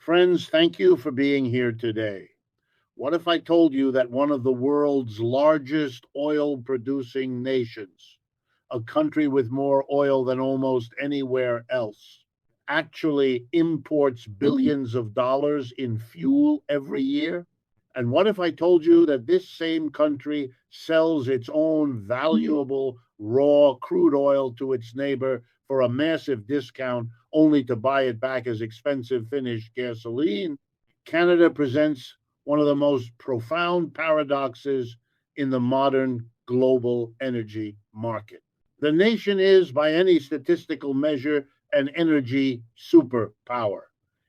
Friends, thank you for being here today. What if I told you that one of the world's largest oil producing nations, a country with more oil than almost anywhere else, actually imports billions of dollars in fuel every year? And what if I told you that this same country sells its own valuable raw crude oil to its neighbor for a massive discount only to buy it back as expensive finished gasoline? Canada presents one of the most profound paradoxes in the modern global energy market. The nation is, by any statistical measure, an energy superpower.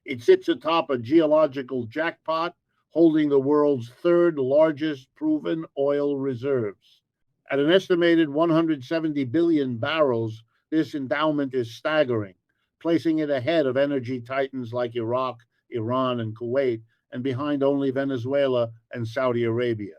It sits atop a geological jackpot, holding the world's third largest proven oil reserves. At an estimated 170 billion barrels, this endowment is staggering, placing it ahead of energy titans like Iraq, Iran, and Kuwait, and behind only Venezuela and Saudi Arabia.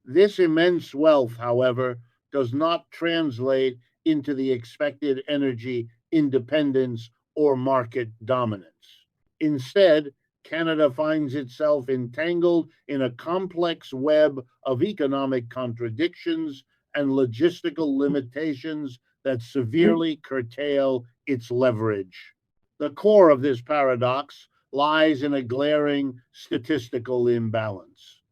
This immense wealth, however, does not translate into the expected energy independence or market dominance. Instead, Canada finds itself entangled in a complex web of economic contradictions and logistical limitations that severely curtail its leverage. The core of this paradox lies in a glaring statistical imbalance.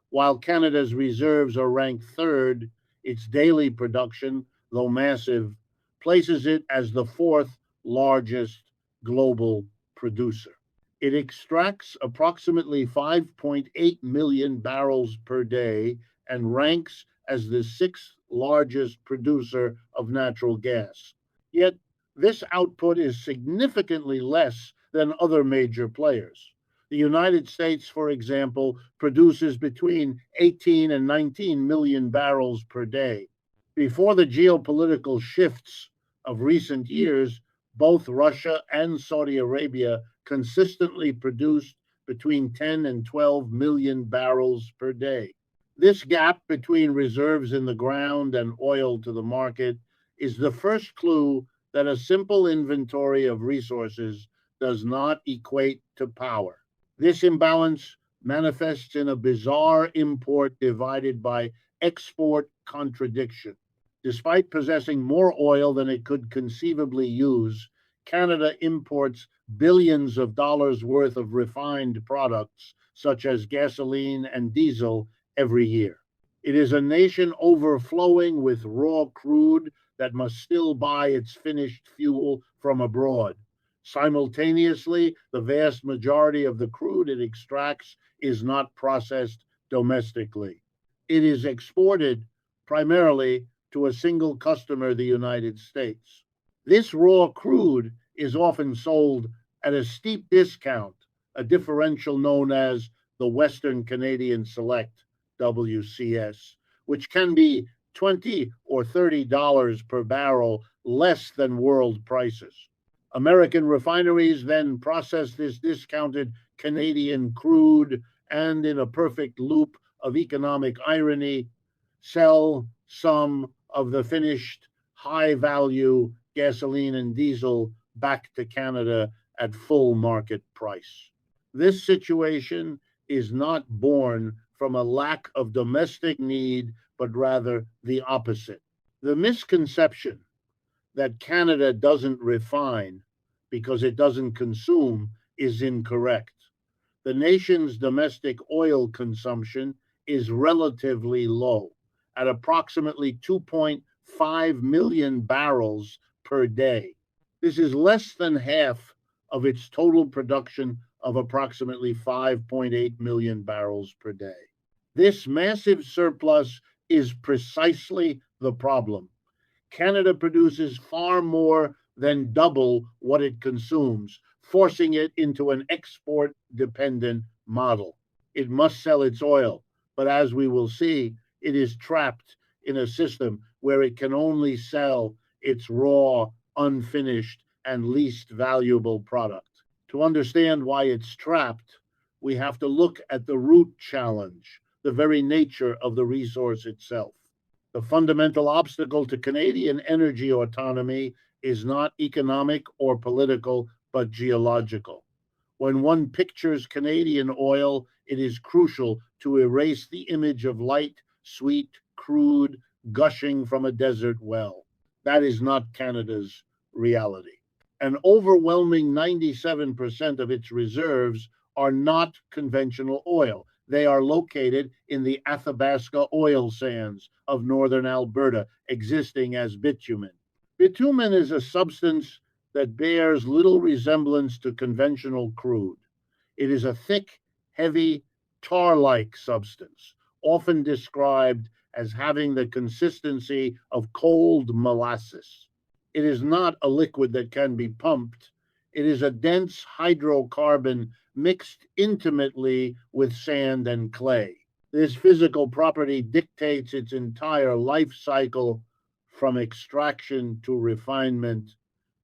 While Canada's reserves are ranked third, its daily production, though massive, places it as the fourth largest global producer. It extracts approximately 5.8 million barrels per day and ranks as the sixth largest producer of natural gas. Yet, this output is significantly less than other major players. The United States, for example, produces between 18 and 19 million barrels per day. Before the geopolitical shifts of recent years, both Russia and Saudi Arabia consistently produced between 10 and 12 million barrels per day. This gap between reserves in the ground and oil to the market is the first clue that a simple inventory of resources does not equate to power. This imbalance manifests in a bizarre import divided by export contradiction. Despite possessing more oil than it could conceivably use, Canada imports billions of dollars worth of refined products, such as gasoline and diesel, every year. It is a nation overflowing with raw crude that must still buy its finished fuel from abroad. Simultaneously, the vast majority of the crude it extracts is not processed domestically. It is exported primarily to a single customer, the United States. This raw crude is often sold at a steep discount, a differential known as the Western Canadian Select, WCS, which can be $20 or $30 per barrel less than world prices. American refineries then process this discounted Canadian crude and, in a perfect loop of economic irony, sell some of the finished high value gasoline and diesel back to Canada at full market price. This situation is not born from a lack of domestic need, but rather the opposite. The misconception that Canada doesn't refine because it doesn't consume is incorrect. The nation's domestic oil consumption is relatively low, at approximately 2.5 million barrels per day. This is less than half of its total production of approximately 5.8 million barrels per day. This massive surplus is precisely the problem. Canada produces far more than double what it consumes, forcing it into an export dependent model. It must sell its oil, but as we will see, it is trapped in a system where it can only sell its raw, unfinished, and least valuable product. To understand why it's trapped, we have to look at the root challenge, the very nature of the resource itself. The fundamental obstacle to Canadian energy autonomy is not economic or political, but geological. When one pictures Canadian oil, it is crucial to erase the image of light, sweet, crude, gushing from a desert well. That is not Canada's reality. An overwhelming 97% of its reserves are not conventional oil. They are located in the Athabasca oil sands of northern Alberta, existing as bitumen. Bitumen is a substance that bears little resemblance to conventional crude. It is a thick, heavy, tar like substance, often described as having the consistency of cold molasses. It is not a liquid that can be pumped. It is a dense hydrocarbon mixed intimately with sand and clay. This physical property dictates its entire life cycle from extraction to refinement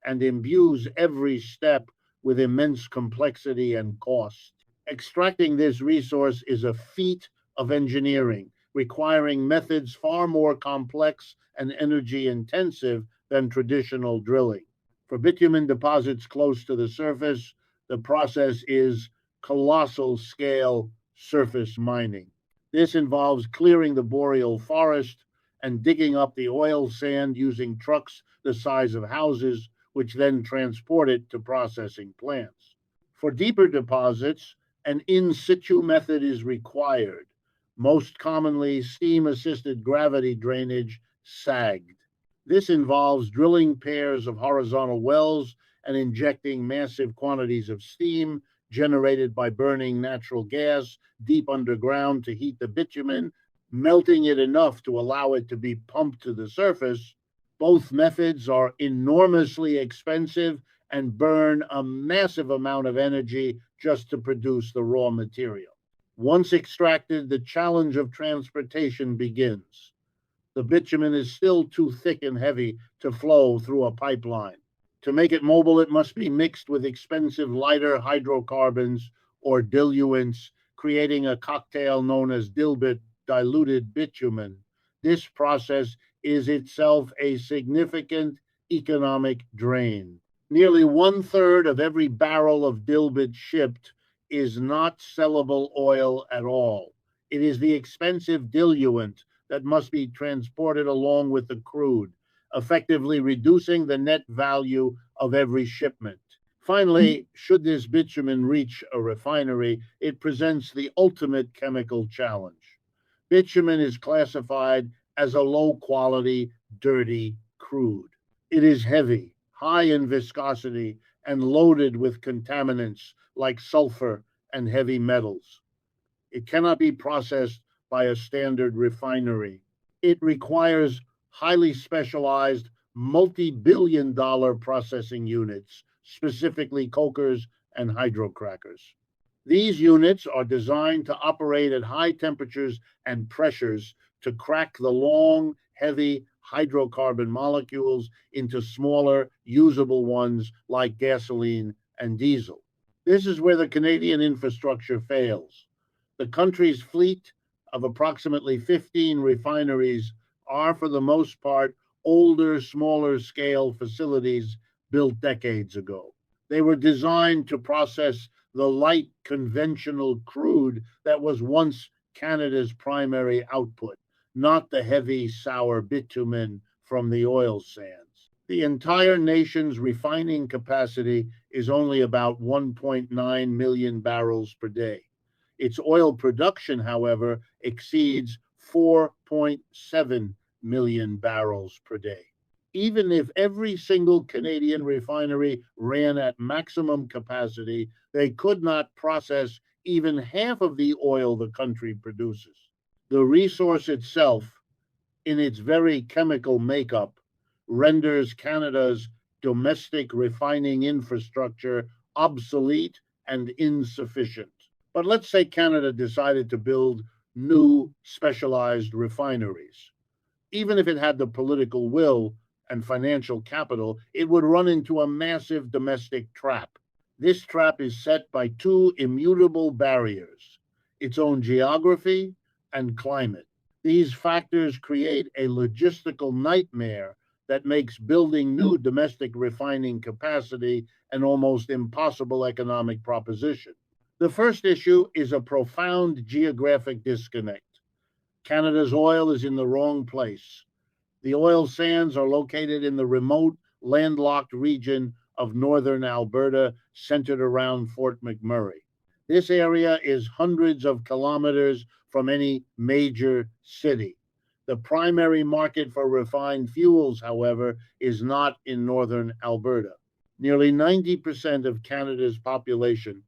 and imbues every step with immense complexity and cost. Extracting this resource is a feat of engineering, requiring methods far more complex and energy intensive than traditional drilling. For bitumen deposits close to the surface, the process is colossal scale surface mining. This involves clearing the boreal forest and digging up the oil sand using trucks the size of houses, which then transport it to processing plants. For deeper deposits, an in situ method is required, most commonly steam assisted gravity drainage, SAGD. This involves drilling pairs of horizontal wells and injecting massive quantities of steam generated by burning natural gas deep underground to heat the bitumen, melting it enough to allow it to be pumped to the surface. Both methods are enormously expensive and burn a massive amount of energy just to produce the raw material. Once extracted, the challenge of transportation begins. The bitumen is still too thick and heavy to flow through a pipeline. To make it mobile, it must be mixed with expensive lighter hydrocarbons or diluents, creating a cocktail known as dilbit, diluted bitumen. This process is itself a significant economic drain. Nearly one third of every barrel of dilbit shipped is not sellable oil at all. It is the expensive diluent that must be transported along with the crude, effectively reducing the net value of every shipment. Finally, should this bitumen reach a refinery, it presents the ultimate chemical challenge. Bitumen is classified as a low quality, dirty crude. It is heavy, high in viscosity, and loaded with contaminants like sulfur and heavy metals. It cannot be processed by a standard refinery. It requires highly specialized, multi billion dollar processing units, specifically cokers and hydrocrackers. These units are designed to operate at high temperatures and pressures to crack the long, heavy hydrocarbon molecules into smaller, usable ones like gasoline and diesel. This is where the Canadian infrastructure fails. The country's fleet of approximately 15 refineries are, for the most part, older, smaller scale facilities built decades ago. They were designed to process the light conventional crude that was once Canada's primary output, not the heavy sour bitumen from the oil sands. The entire nation's refining capacity is only about 1.9 million barrels per day. Its oil production, however, exceeds 4.7 million barrels per day. Even if every single Canadian refinery ran at maximum capacity, they could not process even half of the oil the country produces. The resource itself, in its very chemical makeup, renders Canada's domestic refining infrastructure obsolete and insufficient. But let's say Canada decided to build new specialized refineries. Even if it had the political will and financial capital, it would run into a massive domestic trap. This trap is set by two immutable barriers: its own geography and climate. These factors create a logistical nightmare that makes building new domestic refining capacity an almost impossible economic proposition. The first issue is a profound geographic disconnect. Canada's oil is in the wrong place. The oil sands are located in the remote, landlocked region of northern Alberta, centered around Fort McMurray. This area is hundreds of kilometers from any major city. The primary market for refined fuels, however, is not in northern Alberta. Nearly 90% of Canada's population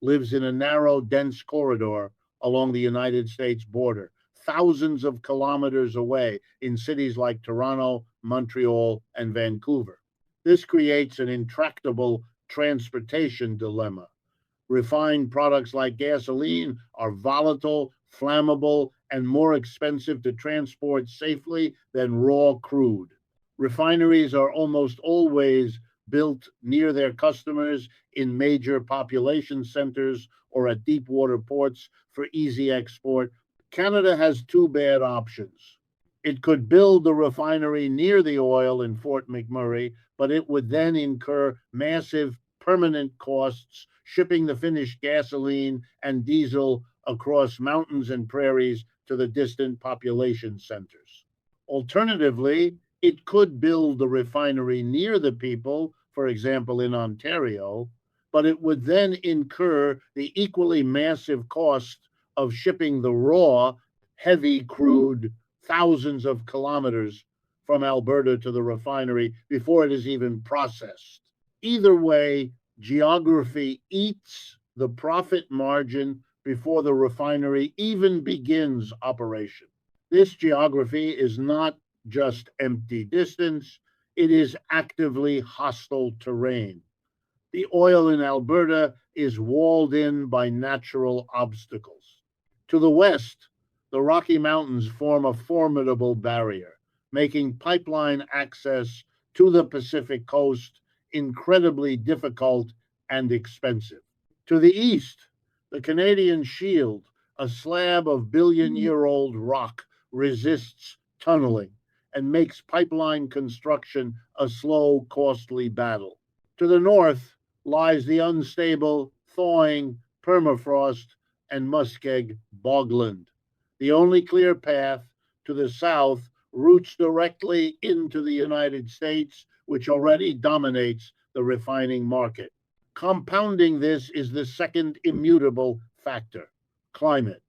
lives in a narrow, dense corridor along the United States border, thousands of kilometers away in cities like Toronto, Montreal, and Vancouver. This creates an intractable transportation dilemma. Refined products like gasoline are volatile, flammable, and more expensive to transport safely than raw crude. Refineries are almost always built near their customers in major population centers or at deep water ports for easy export. Canada has two bad options. It could build the refinery near the oil in Fort McMurray, but it would then incur massive permanent costs shipping the finished gasoline and diesel across mountains and prairies to the distant population centers. Alternatively, it could build the refinery near the people, for example, in Ontario, but it would then incur the equally massive cost of shipping the raw, heavy crude thousands of kilometers from Alberta to the refinery before it is even processed. Either way, geography eats the profit margin before the refinery even begins operation. This geography is not just empty distance, it is actively hostile terrain. The oil in Alberta is walled in by natural obstacles. To the west, the Rocky Mountains form a formidable barrier, making pipeline access to the Pacific coast incredibly difficult and expensive. To the east, the Canadian Shield, a slab of billion-year-old rock, resists tunneling and makes pipeline construction a slow, costly battle. To the north lies the unstable, thawing permafrost and muskeg bogland. The only clear path to the south routes directly into the United States, which already dominates the refining market. Compounding this is the second immutable factor: climate.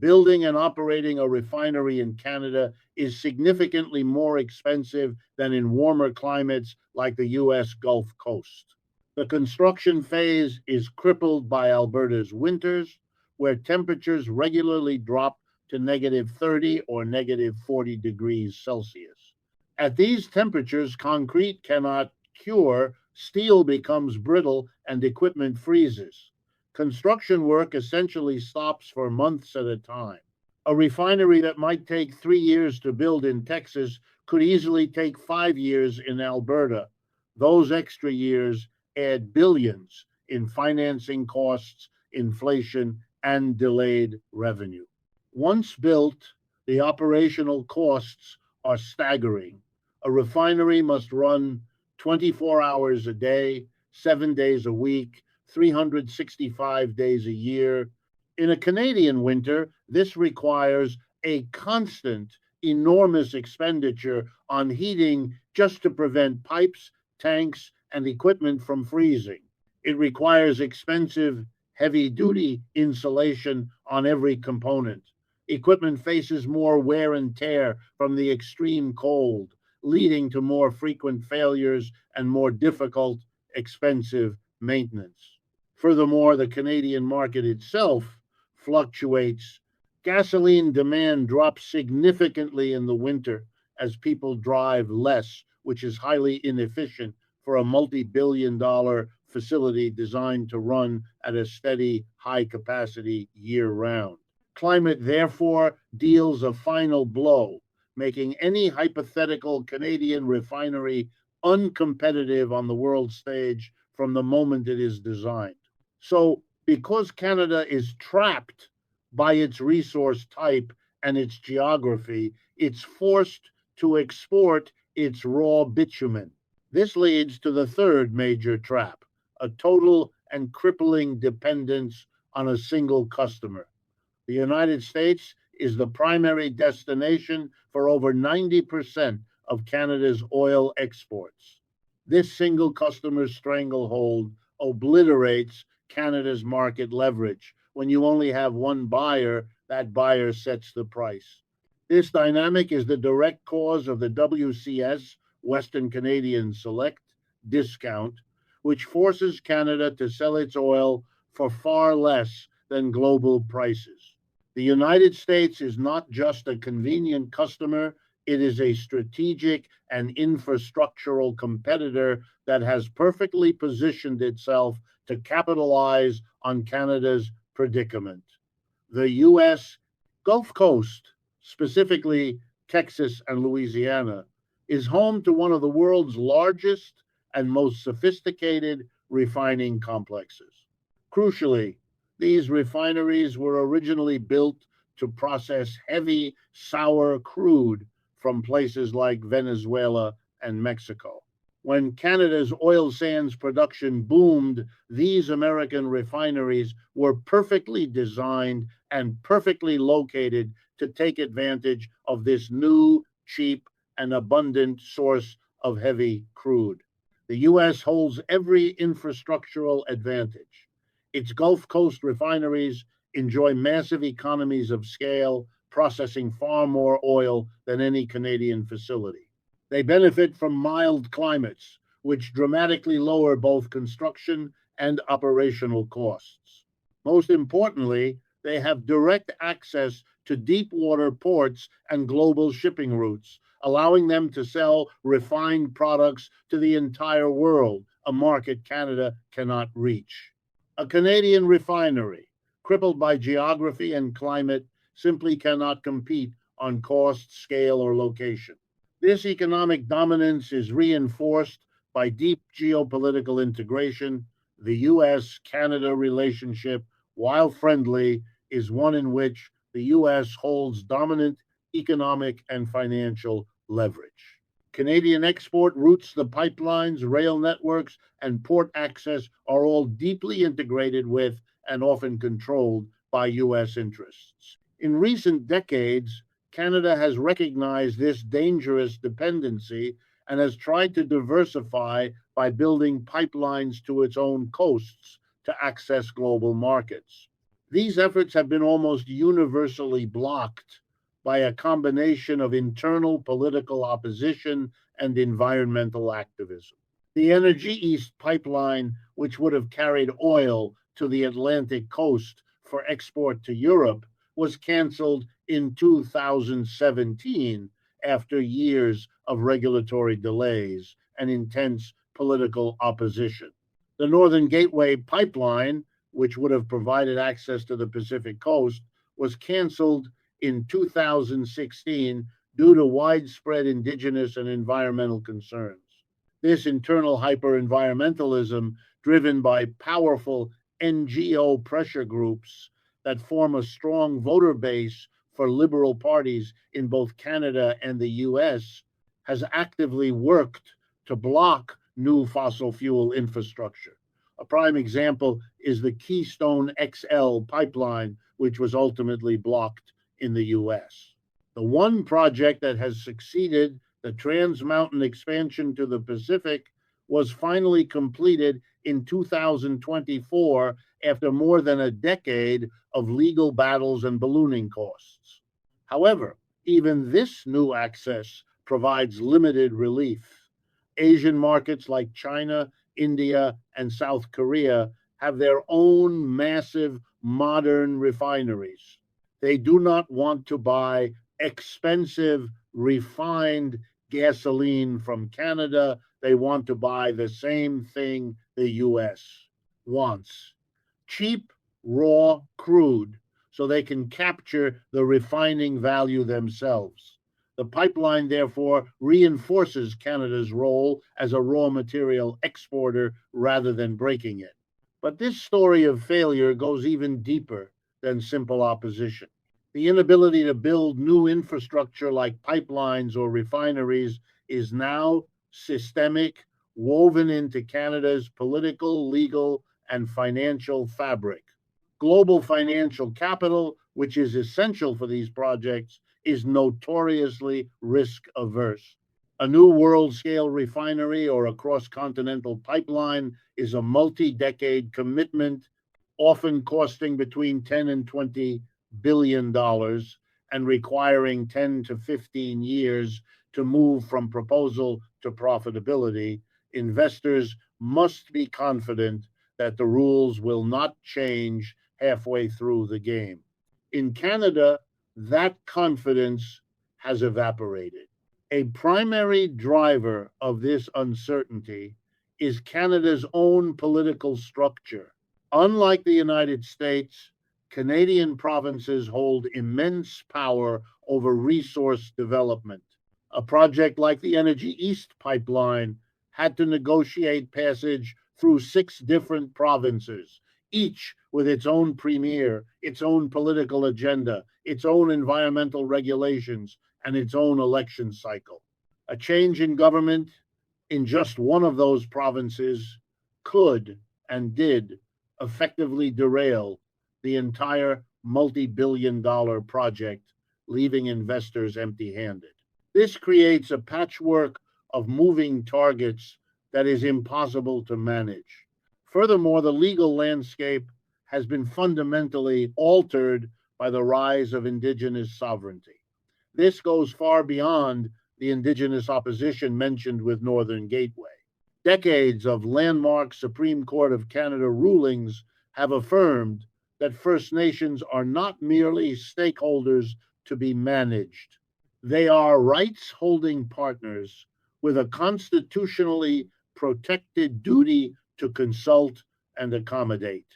Building and operating a refinery in Canada is significantly more expensive than in warmer climates like the US Gulf Coast. The construction phase is crippled by Alberta's winters, where temperatures regularly drop to negative 30 or negative 40 degrees Celsius. At these temperatures, concrete cannot cure, steel becomes brittle, and equipment freezes. Construction work essentially stops for months at a time. A refinery that might take 3 years to build in Texas could easily take 5 years in Alberta. Those extra years add billions in financing costs, inflation, and delayed revenue. Once built, the operational costs are staggering. A refinery must run 24 hours a day, 7 days a week, 365 days a year. In a Canadian winter, this requires a constant, enormous expenditure on heating just to prevent pipes, tanks, and equipment from freezing. It requires expensive, heavy duty insulation on every component. Equipment faces more wear and tear from the extreme cold, leading to more frequent failures and more difficult, expensive maintenance. Furthermore, the Canadian market itself fluctuates. Gasoline demand drops significantly in the winter as people drive less, which is highly inefficient for a multi-billion-dollar facility designed to run at a steady, high capacity year round. Climate, therefore, deals a final blow, making any hypothetical Canadian refinery uncompetitive on the world stage from the moment it is designed. So, because Canada is trapped by its resource type and its geography, it's forced to export its raw bitumen. This leads to the third major trap, a total and crippling dependence on a single customer. The United States is the primary destination for over 90% of Canada's oil exports. This single customer stranglehold obliterates Canada's market leverage. When you only have one buyer, that buyer sets the price. This dynamic is the direct cause of the WCS, Western Canadian Select, discount, which forces Canada to sell its oil for far less than global prices. The United States is not just a convenient customer, it is a strategic and infrastructural competitor that has perfectly positioned itself to capitalize on Canada's predicament. The U.S. Gulf Coast, specifically Texas and Louisiana, is home to one of the world's largest and most sophisticated refining complexes. Crucially, these refineries were originally built to process heavy, sour crude from places like Venezuela and Mexico. When Canada's oil sands production boomed, these American refineries were perfectly designed and perfectly located to take advantage of this new, cheap, and abundant source of heavy crude. The U.S. holds every infrastructural advantage. Its Gulf Coast refineries enjoy massive economies of scale, processing far more oil than any Canadian facility. They benefit from mild climates, which dramatically lower both construction and operational costs. Most importantly, they have direct access to deep water ports and global shipping routes, allowing them to sell refined products to the entire world, a market Canada cannot reach. A Canadian refinery, crippled by geography and climate, simply cannot compete on cost, scale, or location. This economic dominance is reinforced by deep geopolitical integration. The US Canada relationship, while friendly, is one in which the US holds dominant economic and financial leverage. Canadian export routes, the pipelines, rail networks, and port access are all deeply integrated with and often controlled by US interests. In recent decades, Canada has recognized this dangerous dependency and has tried to diversify by building pipelines to its own coasts to access global markets. These efforts have been almost universally blocked by a combination of internal political opposition and environmental activism. The Energy East pipeline, which would have carried oil to the Atlantic coast for export to Europe, was canceled in 2017 after years of regulatory delays and intense political opposition. The Northern Gateway pipeline, which would have provided access to the Pacific coast, was canceled in 2016 due to widespread indigenous and environmental concerns. This internal hyper-environmentalism, driven by powerful NGO pressure groups that form a strong voter base for liberal parties in both Canada and the US, has actively worked to block new fossil fuel infrastructure. A prime example is the Keystone XL pipeline, which was ultimately blocked in the US. The one project that has succeeded, the Trans Mountain expansion to the Pacific, was finally completed in 2024 after more than a decade of legal battles and ballooning costs. However, even this new access provides limited relief. Asian markets like China, India, and South Korea have their own massive modern refineries. They do not want to buy expensive refined gasoline from Canada. They want to buy the same thing the US wants: cheap, raw crude, so they can capture the refining value themselves. The pipeline, therefore, reinforces Canada's role as a raw material exporter rather than breaking it. But this story of failure goes even deeper than simple opposition. The inability to build new infrastructure like pipelines or refineries is now systemic, woven into Canada's political, legal, and financial fabric. Global financial capital, which is essential for these projects, is notoriously risk averse. A new world scale refinery or a cross continental pipeline is a multi decade commitment, often costing between 10 and $20 billion and requiring 10 to 15 years to move from proposal to profitability. Investors must be confident that the rules will not change halfway through the game. In Canada, that confidence has evaporated. A primary driver of this uncertainty is Canada's own political structure. Unlike the United States, Canadian provinces hold immense power over resource development. A project like the Energy East pipeline had to negotiate passage through 6 different provinces, each with its own premier, its own political agenda, its own environmental regulations, and its own election cycle. A change in government in just one of those provinces could and did effectively derail the entire multi billion-dollar project, leaving investors empty handed. This creates a patchwork of moving targets that is impossible to manage. Furthermore, the legal landscape has been fundamentally altered by the rise of Indigenous sovereignty. This goes far beyond the Indigenous opposition mentioned with Northern Gateway. Decades of landmark Supreme Court of Canada rulings have affirmed that First Nations are not merely stakeholders to be managed. They are rights holding partners with a constitutionally protected duty to consult and accommodate.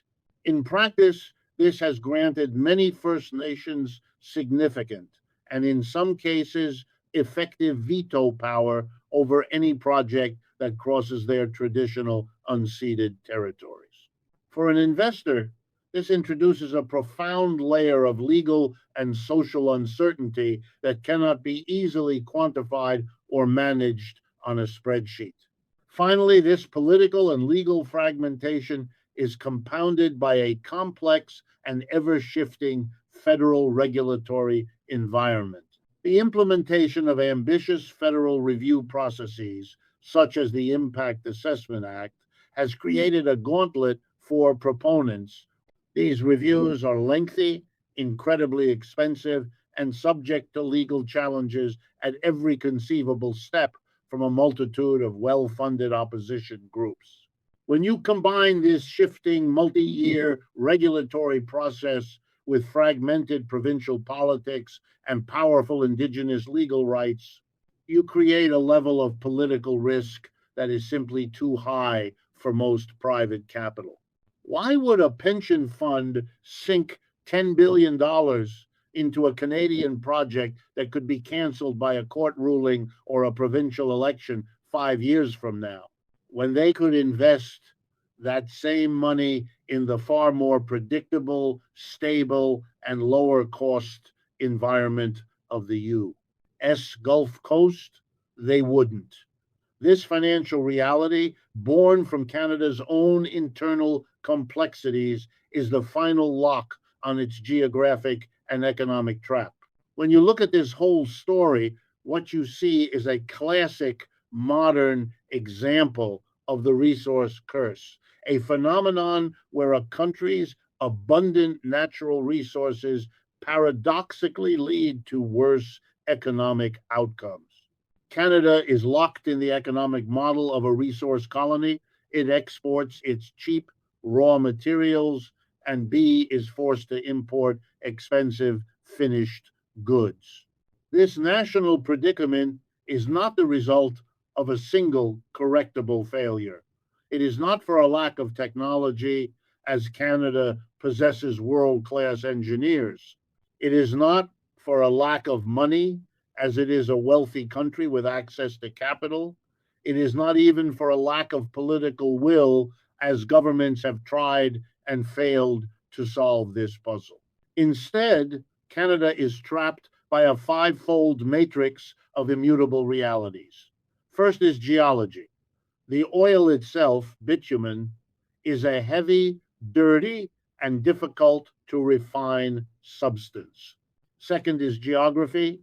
In practice, this has granted many First Nations significant and, in some cases, effective veto power over any project that crosses their traditional unceded territories. For an investor, this introduces a profound layer of legal and social uncertainty that cannot be easily quantified or managed on a spreadsheet. Finally, this political and legal fragmentation is compounded by a complex and ever shifting federal regulatory environment. The implementation of ambitious federal review processes, such as the Impact Assessment Act, has created a gauntlet for proponents. These reviews are lengthy, incredibly expensive, and subject to legal challenges at every conceivable step from a multitude of well funded opposition groups. When you combine this shifting multi year regulatory process with fragmented provincial politics and powerful Indigenous legal rights, you create a level of political risk that is simply too high for most private capital. Why would a pension fund sink $10 billion into a Canadian project that could be canceled by a court ruling or a provincial election 5 years from now, when they could invest that same money in the far more predictable, stable, and lower cost environment of the U.S. Gulf Coast? They wouldn't. This financial reality, born from Canada's own internal complexities, is the final lock on its geographic and economic trap. When you look at this whole story, what you see is a classic modern example of the resource curse, a phenomenon where a country's abundant natural resources paradoxically lead to worse economic outcomes. Canada is locked in the economic model of a resource colony. It exports its cheap raw materials, and B is forced to import expensive finished goods. This national predicament is not the result of a single correctable failure. It is not for a lack of technology, as Canada possesses world class engineers. It is not for a lack of money, as it is a wealthy country with access to capital. It is not even for a lack of political will, as governments have tried and failed to solve this puzzle. Instead, Canada is trapped by a fivefold matrix of immutable realities. First is geology. The oil itself, bitumen, is a heavy, dirty, and difficult to refine substance. Second is geography.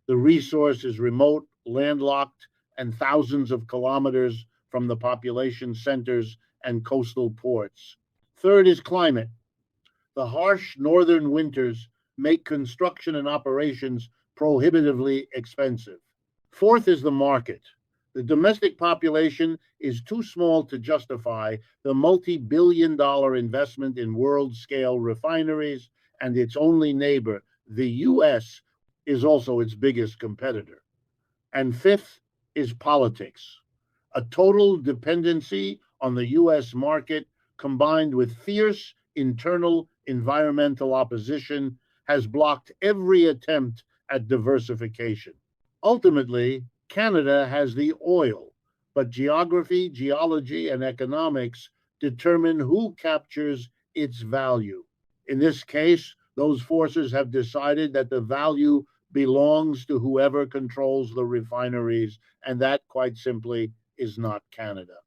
The resource is remote, landlocked, and thousands of kilometers from the population centers and coastal ports. Third is climate. The harsh northern winters make construction and operations prohibitively expensive. Fourth is the market. The domestic population is too small to justify the multi-billion-dollar investment in world-scale refineries, and its only neighbor, the US, is also its biggest competitor. And fifth is politics. A total dependency on the US market combined with fierce internal environmental opposition has blocked every attempt at diversification. Ultimately, Canada has the oil, but geography, geology, and economics determine who captures its value. In this case, those forces have decided that the value belongs to whoever controls the refineries, and that, quite simply, is not Canada.